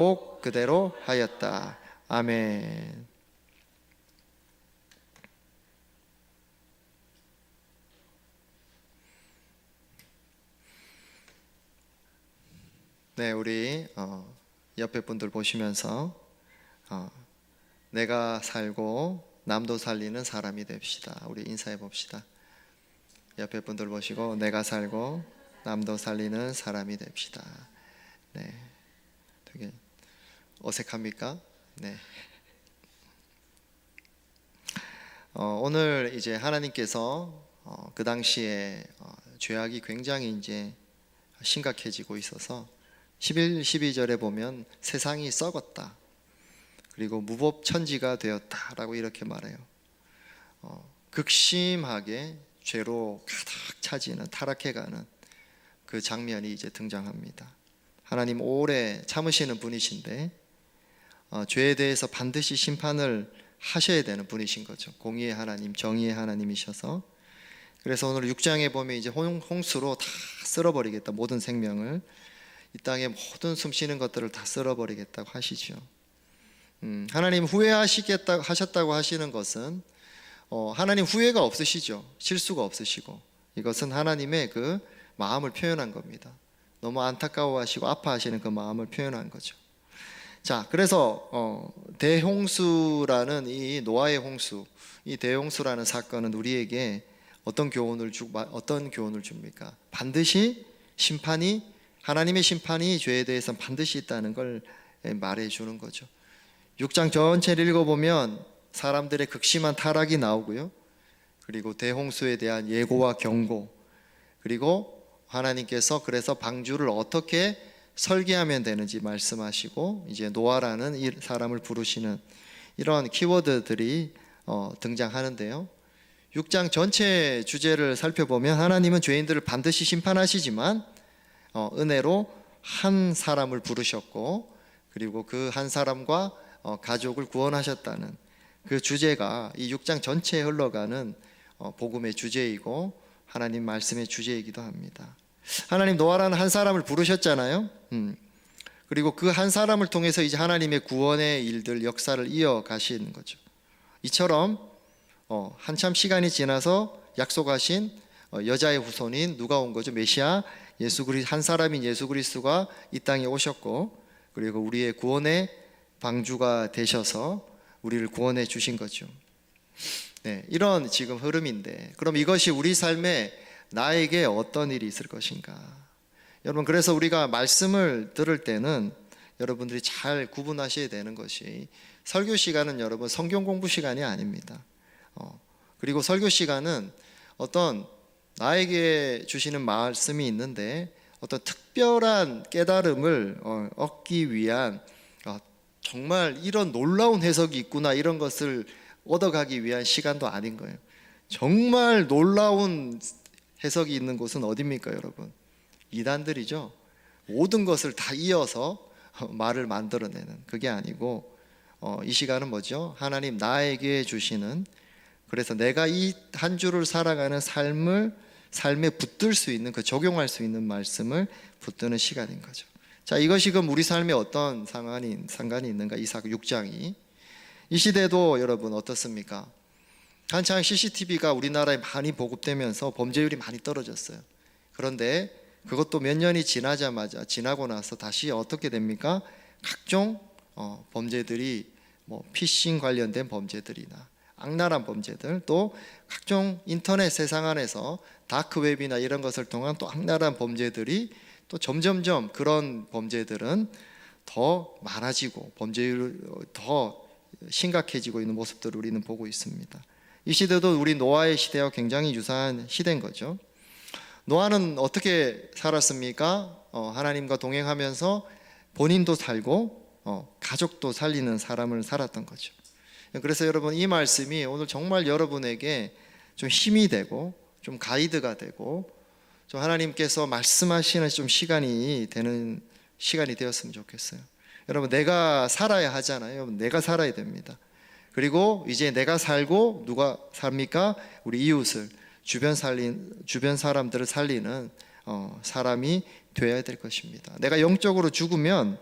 꼭 그대로 하였다. 아멘. 네, 우리 옆에 분들 보시면서 내가 살고 남도 살리는 사람이 됩시다. 우리 인사해 봅시다. 옆에 분들 보시고 내가 살고 남도 살리는 사람이 됩시다. 네, 되게 어색합니까? 네. 오늘 이제 하나님께서 그 당시에 죄악이 굉장히 이제 심각해지고 있어서 11, 12절에 보면 세상이 썩었다. 그리고 무법천지가 되었다라고 이렇게 말해요. 극심하게 죄로 가득 차지는 타락해가는 그 장면이 이제 등장합니다. 하나님 오래 참으시는 분이신데 죄에 대해서 반드시 심판을 하셔야 되는 분이신 거죠. 공의의 하나님, 정의의 하나님이셔서. 그래서 오늘 6장에 보면 이제 홍수로 다 쓸어버리겠다. 모든 생명을, 이 땅의 모든 숨쉬는 것들을 다 쓸어버리겠다고 하시죠. 하나님 후회하시겠다고 하셨다고 하시는 것은 하나님 후회가 없으시죠. 실수가 없으시고, 이것은 하나님의 그 마음을 표현한 겁니다. 너무 안타까워하시고 아파하시는 그 마음을 표현한 거죠. 자, 그래서 대홍수라는 이 노아의 홍수, 이 대홍수라는 사건은 우리에게 어떤 교훈을 줍니까? 반드시 하나님의 심판이 죄에 대해서는 반드시 있다는 걸 말해 주는 거죠. 6장 전체를 읽어보면 사람들의 극심한 타락이 나오고요, 그리고 대홍수에 대한 예고와 경고, 그리고 하나님께서 그래서 방주를 어떻게 설계하면 되는지 말씀하시고, 이제 노아라는 이 사람을 부르시는 이런 키워드들이 등장하는데요, 6장 전체 주제를 살펴보면 하나님은 죄인들을 반드시 심판하시지만 은혜로 한 사람을 부르셨고, 그리고 그 한 사람과 가족을 구원하셨다는 그 주제가 이 6장 전체에 흘러가는 복음의 주제이고 하나님 말씀의 주제이기도 합니다. 하나님 노아라는 한 사람을 부르셨잖아요. 그리고 그 한 사람을 통해서 이제 하나님의 구원의 일들, 역사를 이어가시는 거죠. 이처럼 한참 시간이 지나서 약속하신 여자의 후손인 누가 온 거죠? 메시아 한 사람인 예수 그리스도가 이 땅에 오셨고, 그리고 우리의 구원의 방주가 되셔서 우리를 구원해 주신 거죠. 네, 이런 지금 흐름인데, 그럼 이것이 우리 삶에 나에게 어떤 일이 있을 것인가? 여러분, 그래서 우리가 말씀을 들을 때는 여러분들이 잘 구분하셔야 되는 것이, 설교 시간은 여러분 성경 공부 시간이 아닙니다. 그리고 설교 시간은 어떤 나에게 주시는 말씀이 있는데 어떤 특별한 깨달음을 얻기 위한, 정말 이런 놀라운 해석이 있구나, 이런 것을 얻어가기 위한 시간도 아닌 거예요. 정말 놀라운 해석이 있는 곳은 어디입니까, 여러분? 이단들이죠. 모든 것을 다 이어서 말을 만들어내는, 그게 아니고 이 시간은 뭐죠? 하나님 나에게 주시는, 그래서 내가 이 한 주를 살아가는 삶에 붙들 수 있는, 그 적용할 수 있는 말씀을 붙드는 시간인 거죠. 자, 이것이 그럼 우리 삶에 어떤 상관이 있는가? 이 6장이 이 시대도 여러분 어떻습니까? 한창 CCTV가 우리나라에 많이 보급되면서 범죄율이 많이 떨어졌어요. 그런데 그것도 몇 년이 지나고 나서 다시 어떻게 됩니까? 각종 범죄들이, 피싱 관련된 범죄들이나 악랄한 범죄들, 또 각종 인터넷 세상 안에서 다크웹이나 이런 것을 통한 또 악랄한 범죄들이 또 점점점, 그런 범죄들은 더 많아지고 범죄율이 더 심각해지고 있는 모습들을 우리는 보고 있습니다. 이 시대도 우리 노아의 시대와 굉장히 유사한 시대인 거죠. 노아는 어떻게 살았습니까? 하나님과 동행하면서 본인도 살고 가족도 살리는 사람을 살았던 거죠. 그래서 여러분, 이 말씀이 오늘 정말 여러분에게 좀 힘이 되고 좀 가이드가 되고 좀 하나님께서 말씀하시는 좀 시간이 되었으면 좋겠어요. 여러분, 내가 살아야 하잖아요. 여러분, 내가 살아야 됩니다. 그리고 이제 내가 살고 누가 삽니까? 우리 이웃을, 주변 사람들을 살리는 사람이 되어야 될 것입니다. 내가 영적으로 죽으면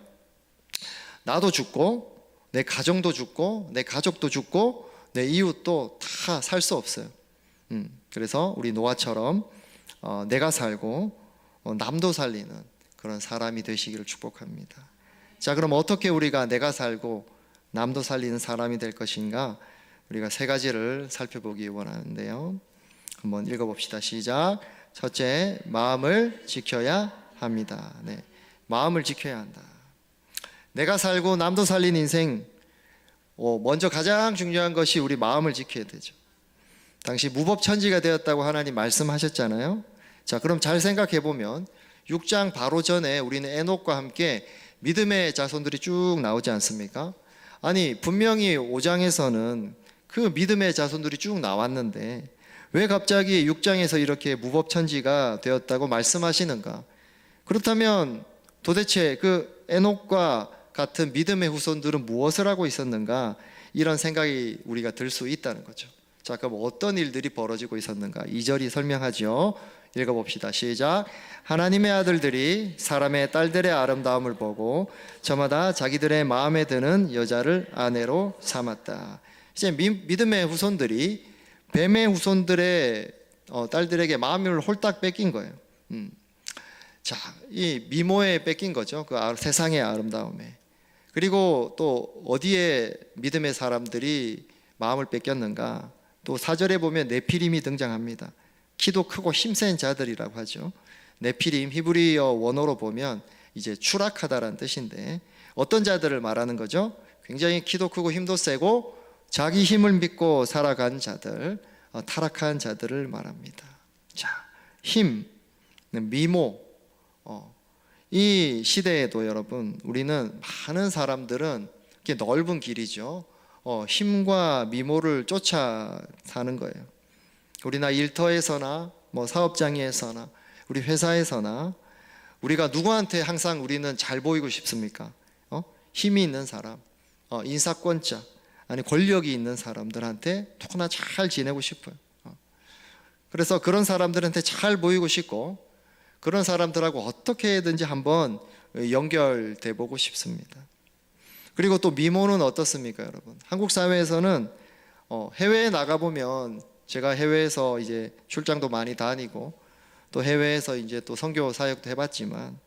나도 죽고 내 가정도 죽고 내 가족도 죽고 내 이웃도 다 살 수 없어요. 그래서 우리 노아처럼 내가 살고 남도 살리는 그런 사람이 되시기를 축복합니다. 자, 그럼 어떻게 우리가 내가 살고 남도 살리는 사람이 될 것인가? 우리가 세 가지를 살펴보기 원하는데요. 한번 읽어봅시다. 시작. 첫째, 마음을 지켜야 합니다. 네, 마음을 지켜야 한다. 내가 살고 남도 살린 인생, 먼저 가장 중요한 것이 우리 마음을 지켜야 되죠. 당시 무법천지가 되었다고 하나님 말씀하셨잖아요. 자, 그럼 잘 생각해 보면 6장 바로 전에 우리는 에녹과 함께 믿음의 자손들이 쭉 나오지 않습니까? 아니, 분명히 5장에서는 그 믿음의 자손들이 쭉 나왔는데 왜 갑자기 6장에서 이렇게 무법천지가 되었다고 말씀하시는가? 그렇다면 도대체 그 에녹과 같은 믿음의 후손들은 무엇을 하고 있었는가? 이런 생각이 우리가 들 수 있다는 거죠. 자, 그럼 어떤 일들이 벌어지고 있었는가? 2절이 설명하죠. 읽어봅시다. 시작. 하나님의 아들들이 사람의 딸들의 아름다움을 보고 저마다 자기들의 마음에 드는 여자를 아내로 삼았다. 이제 믿음의 후손들이 뱀의 후손들의 딸들에게 마음을 홀딱 뺏긴 거예요. 자, 이 미모에 뺏긴 거죠. 그 세상의 아름다움에. 그리고 또 어디에 믿음의 사람들이 마음을 뺏겼는가? 또 4절에 보면 네피림이 등장합니다. 키도 크고 힘센 자들이라고 하죠. 네피림 히브리어 원어로 보면 이제 추락하다라는 뜻인데 어떤 자들을 말하는 거죠? 굉장히 키도 크고 힘도 세고 자기 힘을 믿고 살아간 자들, 타락한 자들을 말합니다. 자, 힘, 미모, 이 시대에도 여러분 우리는 많은 사람들은 이렇게 넓은 길이죠. 힘과 미모를 쫓아 사는 거예요. 우리나 일터에서나 뭐 사업장에서나 우리 회사에서나 우리가 누구한테 항상 우리는 잘 보이고 싶습니까? 힘이 있는 사람, 인사권자, 아니 권력이 있는 사람들한테 누구나 잘 지내고 싶어요. 그래서 그런 사람들한테 잘 보이고 싶고 그런 사람들하고 어떻게든지 한번 연결돼 보고 싶습니다. 그리고 또 미모는 어떻습니까, 여러분? 한국 사회에서는 해외에 나가 보면 제가 해외에서 이제 출장도 많이 다니고 또 해외에서 이제 또 선교 사역도 해봤지만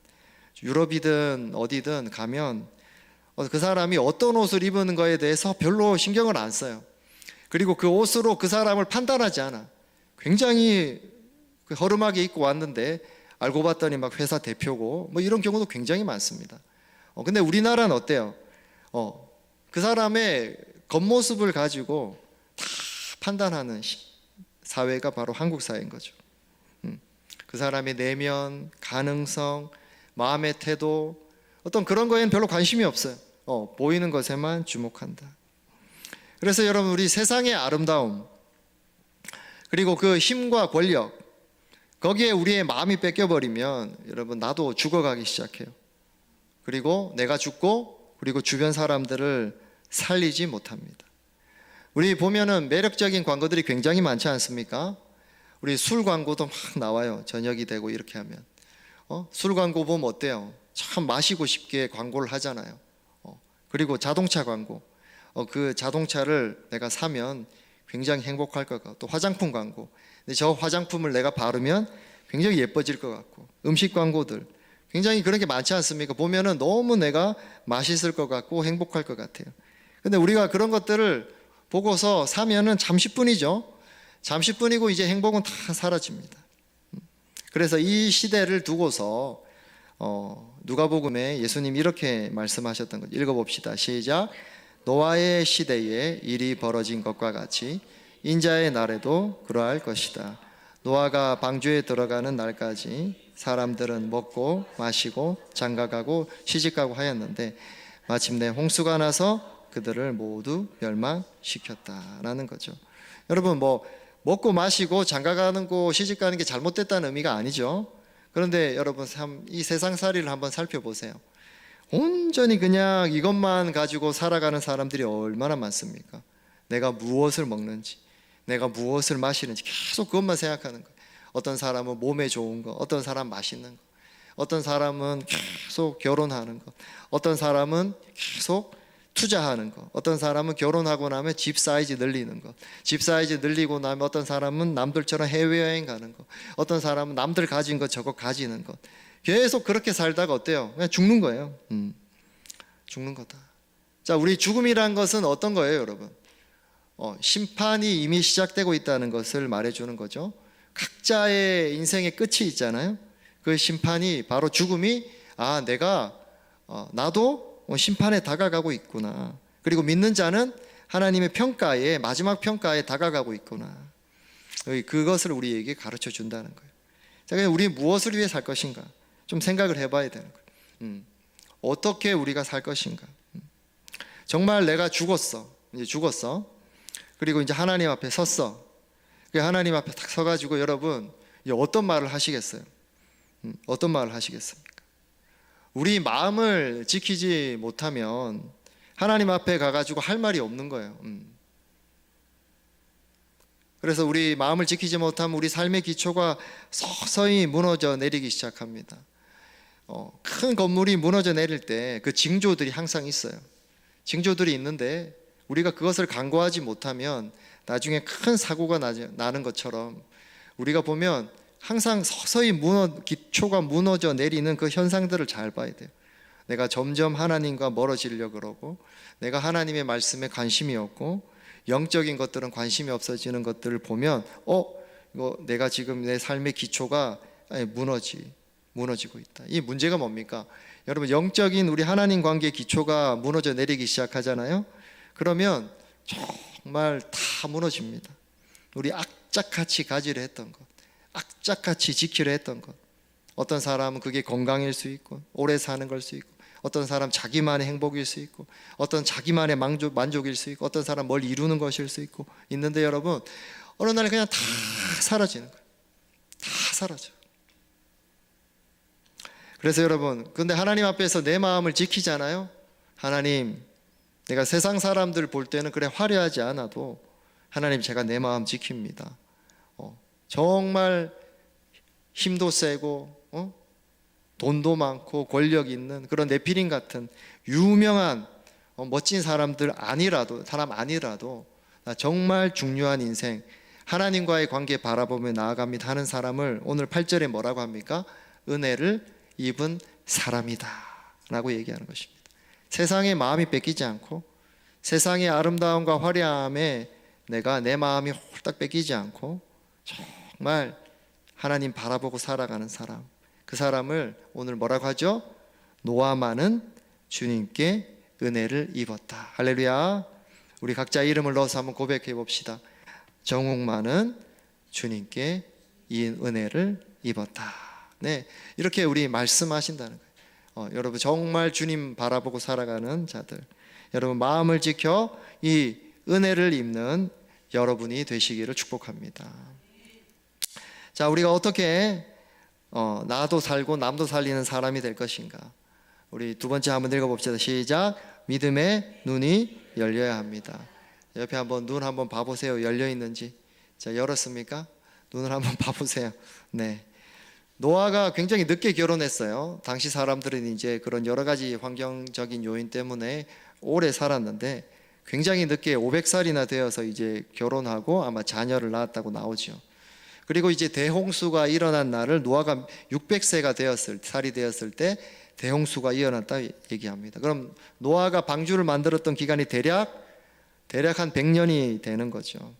유럽이든 어디든 가면 그 사람이 어떤 옷을 입는 거에 대해서 별로 신경을 안 써요. 그리고 그 옷으로 그 사람을 판단하지 않아. 굉장히 허름하게 입고 왔는데 알고 봤더니 막 회사 대표고 뭐 이런 경우도 굉장히 많습니다. 근데 우리나라는 어때요? 그 사람의 겉모습을 가지고 다 판단하는 사회가 바로 한국 사회인 거죠. 그 사람의 내면, 가능성, 마음의 태도 어떤 그런 거에는 별로 관심이 없어요. 보이는 것에만 주목한다. 그래서 여러분 우리 세상의 아름다움 그리고 그 힘과 권력 거기에 우리의 마음이 뺏겨버리면 여러분 나도 죽어가기 시작해요. 그리고 내가 죽고 그리고 주변 사람들을 살리지 못합니다. 우리 보면은 매력적인 광고들이 굉장히 많지 않습니까? 우리 술 광고도 막 나와요. 저녁이 되고 이렇게 하면 술 광고 보면 어때요? 참 마시고 싶게 광고를 하잖아요. 그리고 자동차 광고 그 자동차를 내가 사면 굉장히 행복할 것 같고 또 화장품 광고 근데 저 화장품을 내가 바르면 굉장히 예뻐질 것 같고 음식 광고들 굉장히 그런 게 많지 않습니까? 보면은 너무 내가 맛있을 것 같고 행복할 것 같아요. 근데 우리가 그런 것들을 보고서 사면은 잠시뿐이죠. 잠시뿐이고 이제 행복은 다 사라집니다. 그래서 이 시대를 두고서 누가복음에 예수님 이렇게 말씀하셨던 것 읽어봅시다. 시작. 노아의 시대에 일이 벌어진 것과 같이 인자의 날에도 그러할 것이다. 노아가 방주에 들어가는 날까지 사람들은 먹고 마시고 장가가고 시집가고 하였는데 마침내 홍수가 나서 그들을 모두 멸망시켰다라는 거죠. 여러분 뭐 먹고 마시고 장가가는 거 시집가는 게 잘못됐다는 의미가 아니죠. 그런데 여러분 이 세상살이를 한번 살펴보세요. 온전히 그냥 이것만 가지고 살아가는 사람들이 얼마나 많습니까? 내가 무엇을 먹는지 내가 무엇을 마시는지 계속 그것만 생각하는 거예요. 어떤 사람은 몸에 좋은 거, 어떤 사람 맛있는 거, 어떤 사람은 계속 결혼하는 것, 어떤 사람은 계속 투자하는 것, 어떤 사람은 결혼하고 나면 집 사이즈 늘리는 것, 집 사이즈 늘리고 나면 어떤 사람은 남들처럼 해외여행 가는 것, 어떤 사람은 남들 가진 것 저거 가지는 것. 계속 그렇게 살다가 어때요? 그냥 죽는 거예요. 죽는 거다. 자, 우리 죽음이란 것은 어떤 거예요, 여러분? 심판이 이미 시작되고 있다는 것을 말해주는 거죠. 각자의 인생의 끝이 있잖아요. 그 심판이 바로 죽음이 내가 나도 심판에 다가가고 있구나. 그리고 믿는 자는 하나님의 평가에, 마지막 평가에 다가가고 있구나. 그것을 우리에게 가르쳐 준다는 거예요. 자, 그럼 우리 무엇을 위해 살 것인가? 좀 생각을 해봐야 되는 거예요. 어떻게 우리가 살 것인가? 정말 내가 죽었어. 이제 죽었어. 그리고 이제 하나님 앞에 섰어. 하나님 앞에 딱 서가지고 여러분 어떤 말을 하시겠어요? 어떤 말을 하시겠습니까? 우리 마음을 지키지 못하면 하나님 앞에 가가지고 할 말이 없는 거예요. 그래서 우리 마음을 지키지 못하면 우리 삶의 기초가 서서히 무너져 내리기 시작합니다. 큰 건물이 무너져 내릴 때 그 징조들이 항상 있어요. 징조들이 있는데 우리가 그것을 간과하지 못하면 나중에 큰 사고가 나는 것처럼 우리가 보면 항상 서서히 기초가 무너져 내리는 그 현상들을 잘 봐야 돼요. 내가 점점 하나님과 멀어지려고 그러고, 내가 하나님의 말씀에 관심이 없고, 영적인 것들은 관심이 없어지는 것들을 보면 이거 내가 지금 내 삶의 기초가 무너지고 있다. 이 문제가 뭡니까? 여러분, 영적인 우리 하나님 관계의 기초가 무너져 내리기 시작하잖아요. 그러면 정말 다 무너집니다. 우리 악착같이 가지려 했던 것, 악착같이 지키려 했던 것, 어떤 사람은 그게 건강일 수 있고 오래 사는 걸 수 있고, 어떤 사람 자기만의 행복일 수 있고, 어떤 자기만의 만족일 수 있고, 어떤 사람 뭘 이루는 것일 수 있고 있는데 여러분, 어느 날 그냥 다 사라지는 거예요. 다 사라져. 그래서 여러분, 근데 하나님 앞에서 내 마음을 지키잖아요. 하나님, 내가 세상 사람들 볼 때는 그래 화려하지 않아도 하나님, 제가 내 마음 지킵니다. 정말 힘도 세고 돈도 많고 권력 있는 그런 네피림 같은 유명한 멋진 사람 아니라도 나 정말 중요한 인생, 하나님과의 관계 바라보며 나아갑니다 하는 사람을 오늘 8절에 뭐라고 합니까? 은혜를 입은 사람이다 라고 얘기하는 것입니다. 세상의 마음이 뺏기지 않고, 세상의 아름다움과 화려함에 내가 내 마음이 홀딱 뺏기지 않고 정말 하나님 바라보고 살아가는 사람, 그 사람을 오늘 뭐라고 하죠? 노아만은 주님께 은혜를 입었다. 할렐루야. 우리 각자 이름을 넣어서 한번 고백해 봅시다. 정욱만은 주님께 이 은혜를 입었다. 네, 이렇게 우리 말씀하신다는 거예요. 여러분, 정말 주님 바라보고 살아가는 자들, 여러분 마음을 지켜 이 은혜를 입는 여러분이 되시기를 축복합니다. 자, 우리가 어떻게 나도 살고 남도 살리는 사람이 될 것인가? 우리 두 번째 한번 읽어봅시다. 시작. 믿음의 눈이 열려야 합니다. 옆에 한번 눈 한번 봐보세요. 열려 있는지. 자, 열었습니까? 눈을 한번 봐보세요. 네. 노아가 굉장히 늦게 결혼했어요. 당시 사람들은 이제 그런 여러 가지 환경적인 요인 때문에 오래 살았는데 굉장히 늦게 500살이나 되어서 이제 결혼하고 아마 자녀를 낳았다고 나오죠. 그리고 이제 대홍수가 일어난 날을 노아가 600세가 살이 되었을 때 대홍수가 일어났다 얘기합니다. 그럼 노아가 방주를 만들었던 기간이 대략 한 100년이 되는 거죠.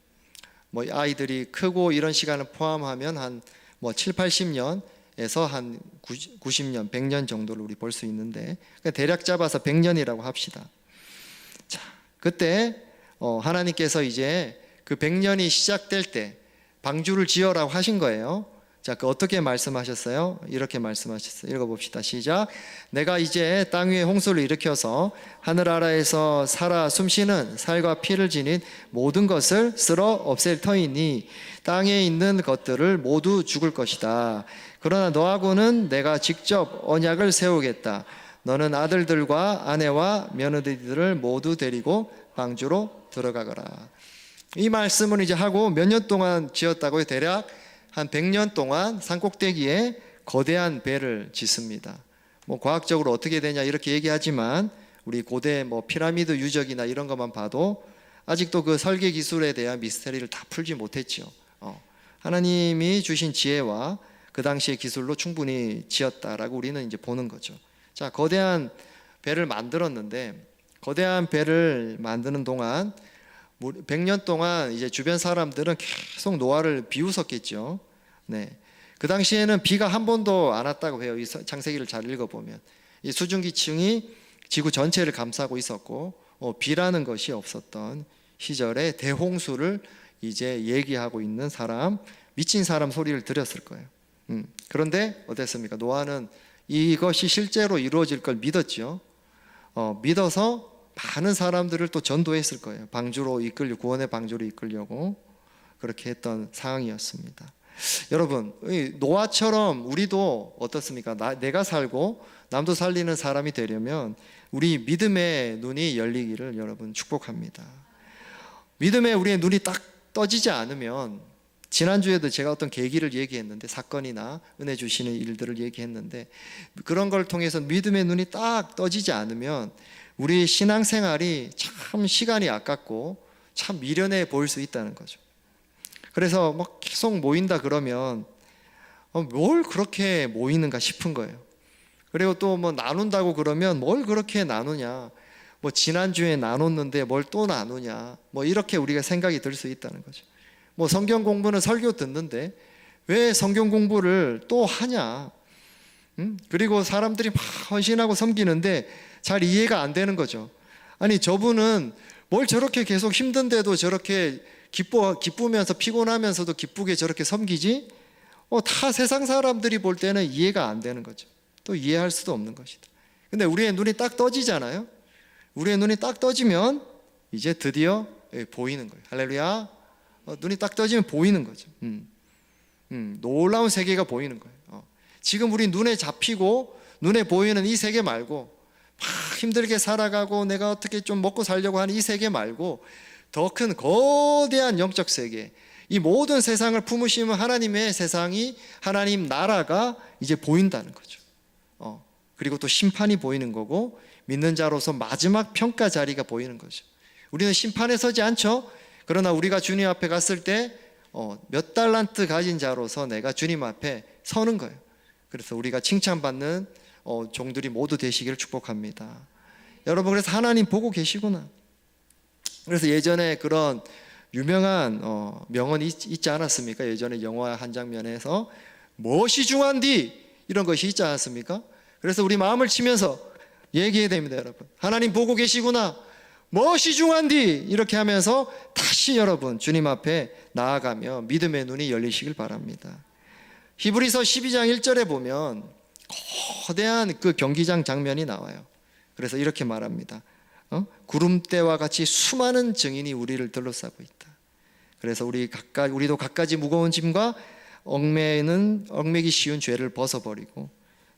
뭐 아이들이 크고 이런 시간을 포함하면 한 7, 80년에서 한 90년, 100년 정도를 우리 볼 수 있는데, 대략 잡아서 100년이라고 합시다. 자, 그때 하나님께서 이제 그 100년이 시작될 때 방주를 지어라고 하신 거예요. 자, 그 어떻게 말씀하셨어요? 이렇게 말씀하셨어요. 읽어봅시다. 시작. 내가 이제 땅 위에 홍수를 일으켜서 하늘 아래에서 살아 숨쉬는 살과 피를 지닌 모든 것을 쓸어 없앨 터이니 땅에 있는 것들을 모두 죽을 것이다. 그러나 너하고는 내가 직접 언약을 세우겠다. 너는 아들들과 아내와 며느리들을 모두 데리고 방주로 들어가거라. 이 말씀을 이제 하고 몇 년 동안 지었다고요? 대략 한 100년 동안 산꼭대기에 거대한 배를 짓습니다. 뭐 과학적으로 어떻게 되냐 이렇게 얘기하지만 우리 고대 뭐 피라미드 유적이나 이런 것만 봐도 아직도 그 설계 기술에 대한 미스터리를 다 풀지 못했죠. 하나님이 주신 지혜와 그 당시의 기술로 충분히 지었다라고 우리는 이제 보는 거죠. 자, 거대한 배를 만들었는데 거대한 배를 만드는 동안 100년 동안 이제 주변 사람들은 계속 노아를 비웃었겠죠. 네. 그 당시에는 비가 한 번도 안 왔다고 해요. 이 창세기를 잘 읽어보면 이 수증기층이 지구 전체를 감싸고 있었고 비라는 것이 없었던 시절에 대홍수를 이제 얘기하고 있는 사람, 미친 사람 소리를 들었을 거예요. 그런데 어땠습니까? 노아는 이것이 실제로 이루어질 걸 믿었죠. 믿어서 많은 사람들을 또 전도했을 거예요. 방주로 구원의 방주로 이끌려고 그렇게 했던 상황이었습니다. 여러분, 노아처럼 우리도 어떻습니까? 내가 살고 남도 살리는 사람이 되려면 우리 믿음의 눈이 열리기를 여러분 축복합니다. 믿음에 우리의 눈이 딱 떠지지 않으면, 지난주에도 제가 어떤 계기를 얘기했는데, 사건이나 은혜 주시는 일들을 얘기했는데, 그런 걸 통해서 믿음의 눈이 딱 떠지지 않으면 우리 신앙생활이 참 시간이 아깝고 참 미련해 보일 수 있다는 거죠. 그래서 막 계속 모인다 그러면 뭘 그렇게 모이는가 싶은 거예요. 그리고 또 뭐 나눈다고 그러면 뭘 그렇게 나누냐, 뭐 지난주에 나눴는데 뭘 또 나누냐, 뭐 이렇게 우리가 생각이 들 수 있다는 거죠. 뭐 성경 공부는 설교 듣는데 왜 성경 공부를 또 하냐, 그리고 사람들이 막 헌신하고 섬기는데 잘 이해가 안 되는 거죠. 아니, 저분은 뭘 저렇게 계속 힘든데도 저렇게 기쁘면서 피곤하면서도 기쁘게 저렇게 섬기지? 다 세상 사람들이 볼 때는 이해가 안 되는 거죠. 또 이해할 수도 없는 것이다. 근데 우리의 눈이 딱 떠지잖아요. 우리의 눈이 딱 떠지면 이제 드디어 보이는 거예요. 할렐루야. 눈이 딱 떠지면 보이는 거죠. 놀라운 세계가 보이는 거예요. 지금 우리 눈에 잡히고 눈에 보이는 이 세계 말고, 막 힘들게 살아가고 내가 어떻게 좀 먹고 살려고 하는 이 세계 말고 더 큰 거대한 영적 세계, 이 모든 세상을 품으시는 하나님의 세상이, 하나님 나라가 이제 보인다는 거죠. 그리고 또 심판이 보이는 거고, 믿는 자로서 마지막 평가 자리가 보이는 거죠. 우리는 심판에 서지 않죠. 그러나 우리가 주님 앞에 갔을 때 몇 달란트 가진 자로서 내가 주님 앞에 서는 거예요. 그래서 우리가 칭찬받는 종들이 모두 되시기를 축복합니다. 여러분, 그래서 하나님 보고 계시구나. 그래서 예전에 그런 유명한 명언이 있지 않았습니까? 예전에 영화 한 장면에서 무엇이 중한디, 이런 것이 있지 않았습니까? 그래서 우리 마음을 치면서 얘기해야 됩니다. 여러분, 하나님 보고 계시구나, 무엇이 중한디, 이렇게 하면서 다시 여러분 주님 앞에 나아가며 믿음의 눈이 열리시길 바랍니다. 히브리서 12장 1절에 보면 거대한 그 경기장 장면이 나와요. 그래서 이렇게 말합니다. 구름대와 같이 수많은 증인이 우리를 둘러싸고 있다. 그래서 우리도 갖가지 무거운 짐과 얽매기 쉬운 죄를 벗어버리고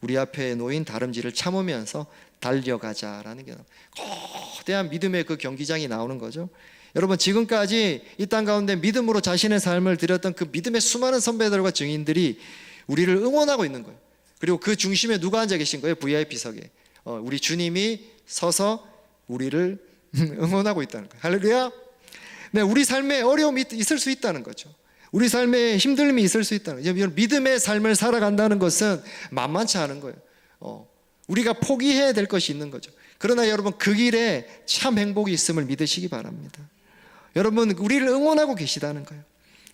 우리 앞에 놓인 다름질을 참으면서 달려가자라는 게 거대한 믿음의 그 경기장이 나오는 거죠. 여러분, 지금까지 이 땅 가운데 믿음으로 자신의 삶을 드렸던 그 믿음의 수많은 선배들과 증인들이 우리를 응원하고 있는 거예요. 그리고 그 중심에 누가 앉아 계신 거예요? VIP석에 우리 주님이 서서 우리를 응원하고 있다는 거예요. 할렐루야. 네, 우리 삶에 어려움이 있을 수 있다는 거죠. 우리 삶에 힘듦이 있을 수 있다는 거죠. 믿음의 삶을 살아간다는 것은 만만치 않은 거예요. 우리가 포기해야 될 것이 있는 거죠. 그러나 여러분, 그 길에 참 행복이 있음을 믿으시기 바랍니다. 여러분, 우리를 응원하고 계시다는 거예요.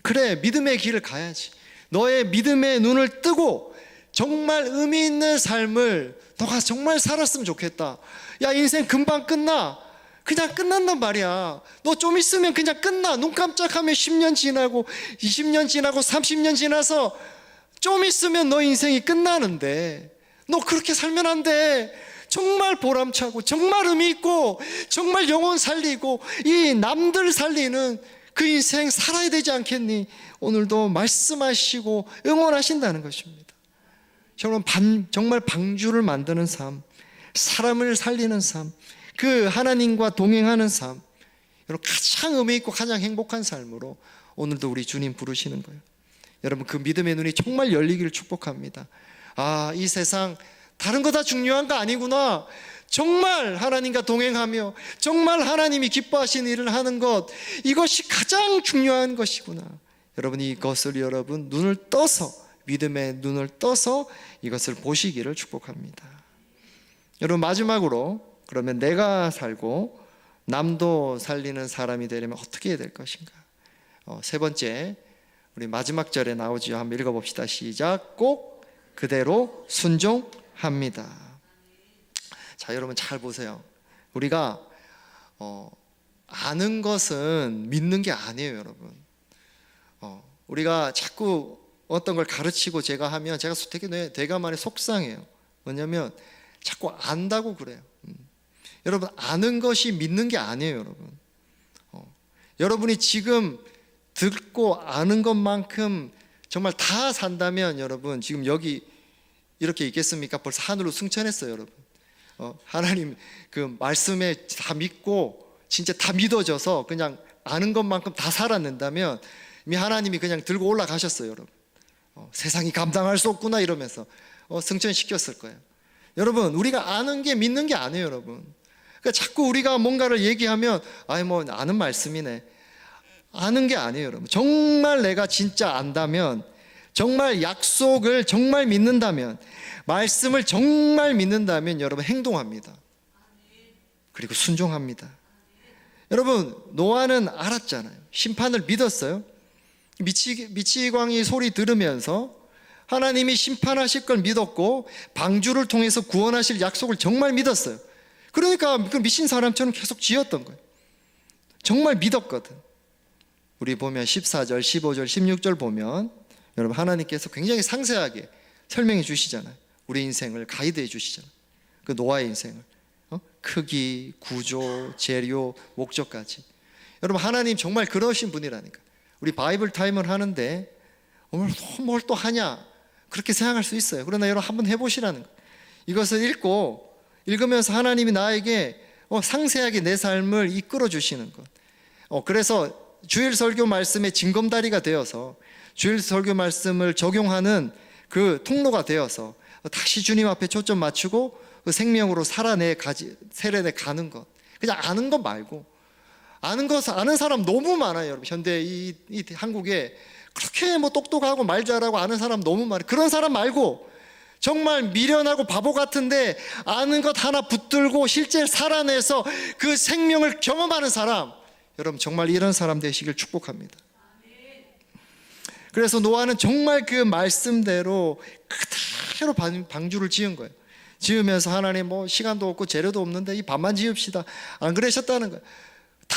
그래, 믿음의 길을 가야지. 너의 믿음의 눈을 뜨고 정말 의미 있는 삶을 너가 정말 살았으면 좋겠다. 야, 인생 금방 끝나. 그냥 끝난단 말이야. 너 좀 있으면 그냥 끝나. 눈 깜짝하면 10년 지나고 20년 지나고 30년 지나서 좀 있으면 너 인생이 끝나는데 너 그렇게 살면 안 돼. 정말 보람차고 정말 의미 있고 정말 영혼 살리고 이 남들 살리는 그 인생 살아야 되지 않겠니? 오늘도 말씀하시고 응원하신다는 것입니다. 정말 방주를 만드는 삶, 사람을 살리는 삶, 그 하나님과 동행하는 삶, 여러분, 가장 의미 있고 가장 행복한 삶으로 오늘도 우리 주님 부르시는 거예요. 여러분, 그 믿음의 눈이 정말 열리기를 축복합니다. 아, 이 세상 다른 거 다 중요한 거 아니구나. 정말 하나님과 동행하며 정말 하나님이 기뻐하시는 일을 하는 것, 이것이 가장 중요한 것이구나. 여러분, 이것을 여러분 눈을 떠서, 믿음의 눈을 떠서 이것을 보시기를 축복합니다. 여러분, 마지막으로 그러면 내가 살고 남도 살리는 사람이 되려면 어떻게 해야 될 것인가? 세 번째, 우리 마지막 절에 나오지요. 한번 읽어봅시다. 시작. 꼭 그대로 순종합니다. 자, 여러분 잘 보세요. 우리가 아는 것은 믿는 게 아니에요, 여러분. 우리가 자꾸 어떤 걸 가르치고 제가 하면 제가 되게 많이 속상해요. 뭐냐면 자꾸 안다고 그래요. 여러분, 아는 것이 믿는 게 아니에요, 여러분. 여러분이 지금 듣고 아는 것만큼 정말 다 산다면 여러분 지금 여기 이렇게 있겠습니까? 벌써 하늘로 승천했어요, 여러분. 하나님 그 말씀에 다 믿고 진짜 다 믿어져서 그냥 아는 것만큼 다 살아낸다면 이미 하나님이 그냥 들고 올라가셨어요, 여러분. 세상이 감당할 수 없구나 이러면서 승천시켰을 거예요. 여러분, 우리가 아는 게 믿는 게 아니에요, 여러분. 그러니까 자꾸 우리가 뭔가를 얘기하면 아이 뭐 아는 말씀이네. 아는 게 아니에요, 여러분. 정말 내가 진짜 안다면, 정말 약속을 정말 믿는다면, 말씀을 정말 믿는다면 여러분 행동합니다. 그리고 순종합니다. 여러분, 노아는 알았잖아요. 심판을 믿었어요. 미치광이 소리 들으면서 하나님이 심판하실 걸 믿었고 방주를 통해서 구원하실 약속을 정말 믿었어요. 그러니까 그 미친 사람처럼 계속 지었던 거예요. 정말 믿었거든. 우리 보면 14절, 15절, 16절 보면 여러분 하나님께서 굉장히 상세하게 설명해 주시잖아요. 우리 인생을 가이드해 주시잖아요. 그 노아의 인생을 크기, 구조, 재료, 목적까지. 여러분, 하나님 정말 그러신 분이라니까. 우리 바이블 타임을 하는데 뭘 또 하냐 그렇게 생각할 수 있어요. 그러나 여러분 한번 해보시라는 거예요. 이것을 읽으면서 하나님이 나에게 상세하게 내 삶을 이끌어 주시는 것. 그래서 주일 설교 말씀의 징검다리가 되어서 주일 설교 말씀을 적용하는 그 통로가 되어서 다시 주님 앞에 초점 맞추고 그 생명으로 세례내 가는 것. 그냥 아는 것 말고, 아는 사람 너무 많아요, 여러분. 현대 이 한국에 그렇게 뭐 똑똑하고 말 잘하고 아는 사람 너무 많아요. 그런 사람 말고 정말 미련하고 바보 같은데 아는 것 하나 붙들고 실제 살아내서 그 생명을 경험하는 사람, 여러분 정말 이런 사람 되시길 축복합니다. 그래서 노아는 정말 그 말씀대로 그대로 방주를 지은 거예요. 지으면서 하나님 뭐 시간도 없고 재료도 없는데 이 밤만 지읍시다, 안 그러셨다는 거예요. 다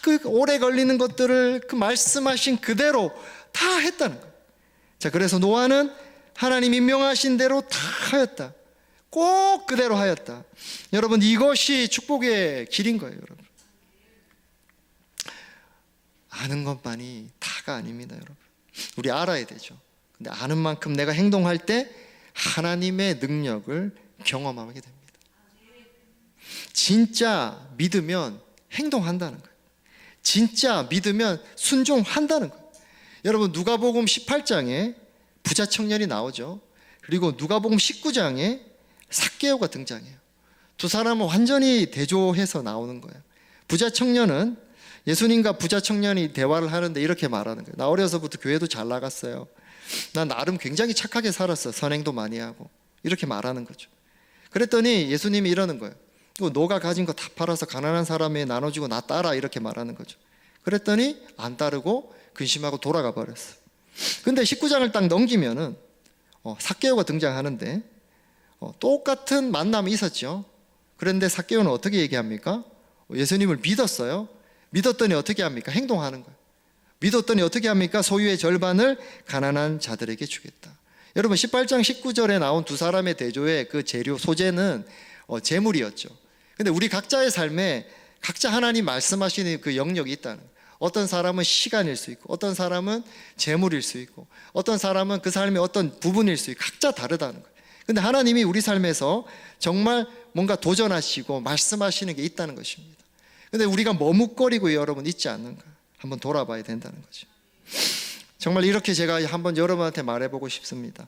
그 오래 걸리는 것들을 그 말씀하신 그대로 다 했다는 거예요. 자, 그래서 노아는 하나님이 명하신 대로 다 하였다. 꼭 그대로 하였다. 여러분, 이것이 축복의 길인 거예요, 여러분. 아는 것만이 다가 아닙니다, 여러분. 우리 알아야 되죠. 근데 아는 만큼 내가 행동할 때 하나님의 능력을 경험하게 됩니다. 진짜 믿으면 행동한다는 거예요. 진짜 믿으면 순종한다는 거예요. 여러분, 누가복음 18장에 부자 청년이 나오죠. 그리고 누가복음 19장에 삭개오가 등장해요. 두 사람은 완전히 대조해서 나오는 거예요. 부자 청년은 예수님과 부자 청년이 대화를 하는데 이렇게 말하는 거예요. 나 어려서부터 교회도 잘 나갔어요. 난 나름 굉장히 착하게 살았어. 선행도 많이 하고. 이렇게 말하는 거죠. 그랬더니 예수님이 이러는 거예요. 너가 가진 거 다 팔아서 가난한 사람에 나눠주고 나 따라, 이렇게 말하는 거죠. 그랬더니 안 따르고 근심하고 돌아가 버렸어요. 근데 19장을 딱 넘기면은 삭개오가 등장하는데 똑같은 만남이 있었죠. 그런데 삭개오는 어떻게 얘기합니까? 예수님을 믿었어요. 믿었더니 어떻게 합니까? 행동하는 거예요. 믿었더니 어떻게 합니까? 소유의 절반을 가난한 자들에게 주겠다. 여러분, 18장 19절에 나온 두 사람의 대조의 그 재료, 소재는 재물이었죠. 근데 우리 각자의 삶에 각자 하나님 말씀하시는 그 영역이 있다는 거예요. 어떤 사람은 시간일 수 있고, 어떤 사람은 재물일 수 있고, 어떤 사람은 그 삶의 어떤 부분일 수 있고, 각자 다르다는 거예요. 근데 하나님이 우리 삶에서 정말 뭔가 도전하시고 말씀하시는 게 있다는 것입니다. 근데 우리가 머뭇거리고 여러분 있지 않는가? 한번 돌아봐야 된다는 거죠. 정말 이렇게 제가 한번 여러분한테 말해보고 싶습니다.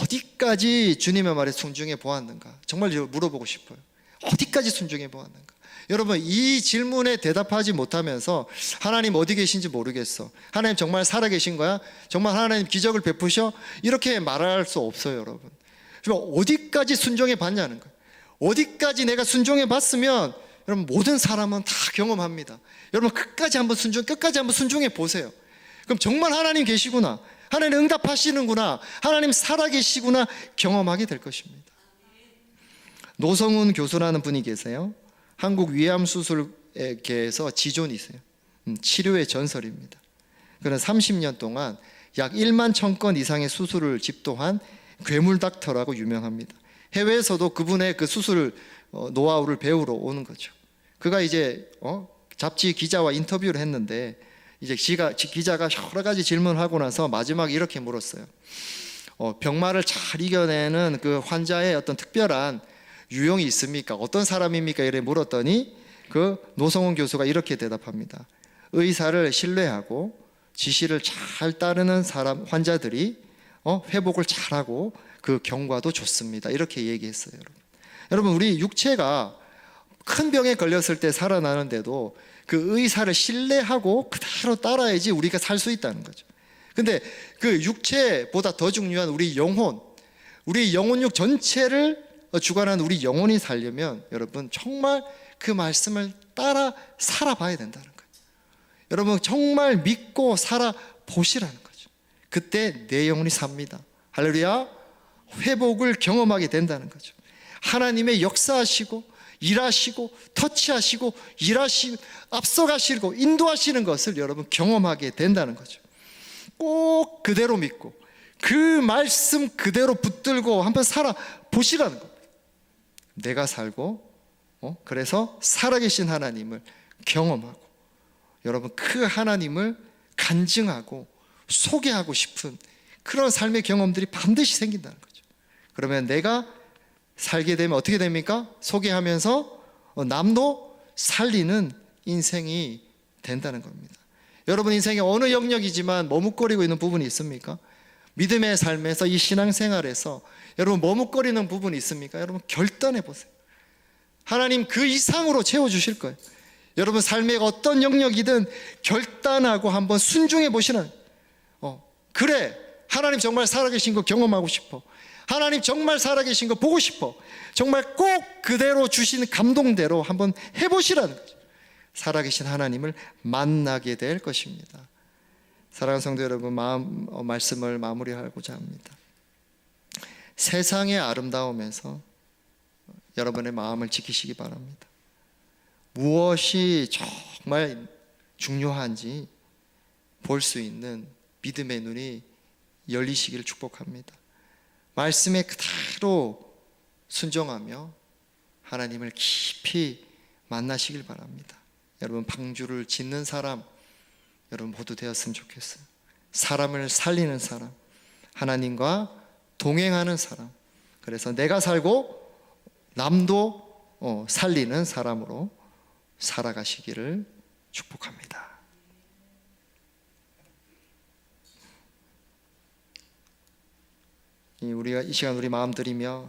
어디까지 주님의 말에 순종해 보았는가? 정말 물어보고 싶어요. 어디까지 순종해 보았는가? 여러분, 이 질문에 대답하지 못하면서 하나님 어디 계신지 모르겠어, 하나님 정말 살아계신 거야? 정말 하나님 기적을 베푸셔? 이렇게 말할 수 없어요. 여러분, 어디까지 순종해 봤냐는 거예요. 어디까지 내가 순종해 봤으면 여러분 모든 사람은 다 경험합니다. 여러분 끝까지 한번 순종해 보세요. 그럼 정말 하나님 계시구나, 하나님 응답하시는구나, 하나님 살아계시구나 경험하게 될 것입니다. 노성훈 교수라는 분이 계세요. 한국 위암수술계에서 지존이세요. 치료의 전설입니다. 그는 30년 동안 약 1만 1,000건 이상의 수술을 집도한 괴물닥터라고 유명합니다. 해외에서도 그분의 그 수술 노하우를 배우러 오는 거죠. 그가 이제 잡지 기자와 인터뷰를 했는데, 이제 기자가 여러 가지 질문을 하고 나서 마지막에 이렇게 물었어요. 병마를 잘 이겨내는 그 환자의 어떤 특별한 유형이 있습니까? 어떤 사람입니까? 이렇게 물었더니 그 노성훈 교수가 이렇게 대답합니다. 의사를 신뢰하고 지시를 잘 따르는 사람, 환자들이 회복을 잘하고 그 경과도 좋습니다. 이렇게 얘기했어요. 여러분, 우리 육체가 큰 병에 걸렸을 때 살아나는데도 그 의사를 신뢰하고 그대로 따라야지 우리가 살 수 있다는 거죠. 근데 그 육체보다 더 중요한 우리 영혼육 전체를 주관하는 우리 영혼이 살려면 여러분 정말 그 말씀을 따라 살아봐야 된다는 거예요. 여러분 정말 믿고 살아보시라는 거죠. 그때 내 영혼이 삽니다. 할렐루야. 회복을 경험하게 된다는 거죠. 하나님의 역사하시고 일하시고 터치하시고 일하시고 앞서가시고 인도하시는 것을 여러분 경험하게 된다는 거죠. 꼭 그대로 믿고 그 말씀 그대로 붙들고 한번 살아보시라는 겁니다. 내가 살고 그래서 살아계신 하나님을 경험하고 여러분 그 하나님을 간증하고 소개하고 싶은 그런 삶의 경험들이 반드시 생긴다는 거죠. 그러면 내가 살게 되면 어떻게 됩니까? 소개하면서 남도 살리는 인생이 된다는 겁니다. 여러분 인생의 어느 영역이지만 머뭇거리고 있는 부분이 있습니까? 믿음의 삶에서 이 신앙생활에서 여러분 머뭇거리는 부분이 있습니까? 여러분 결단해 보세요. 하나님 그 이상으로 채워주실 거예요. 여러분 삶의 어떤 영역이든 결단하고 한번 순종해 보시는 그래 하나님 정말 살아계신 거 경험하고 싶어, 하나님 정말 살아계신 거 보고 싶어, 정말 꼭 그대로 주신 감동대로 한번 해보시라는 거죠. 살아계신 하나님을 만나게 될 것입니다. 사랑하는 성도 여러분, 말씀을 마무리하고자 합니다. 세상의 아름다움에서 여러분의 마음을 지키시기 바랍니다. 무엇이 정말 중요한지 볼 수 있는 믿음의 눈이 열리시기를 축복합니다. 말씀에 그대로 순종하며 하나님을 깊이 만나시길 바랍니다. 여러분 방주를 짓는 사람 여러분 모두 되었으면 좋겠어요. 사람을 살리는 사람, 하나님과 동행하는 사람, 그래서 내가 살고 남도 살리는 사람으로 살아가시기를 축복합니다. 우리가 이 시간 우리 마음 들이며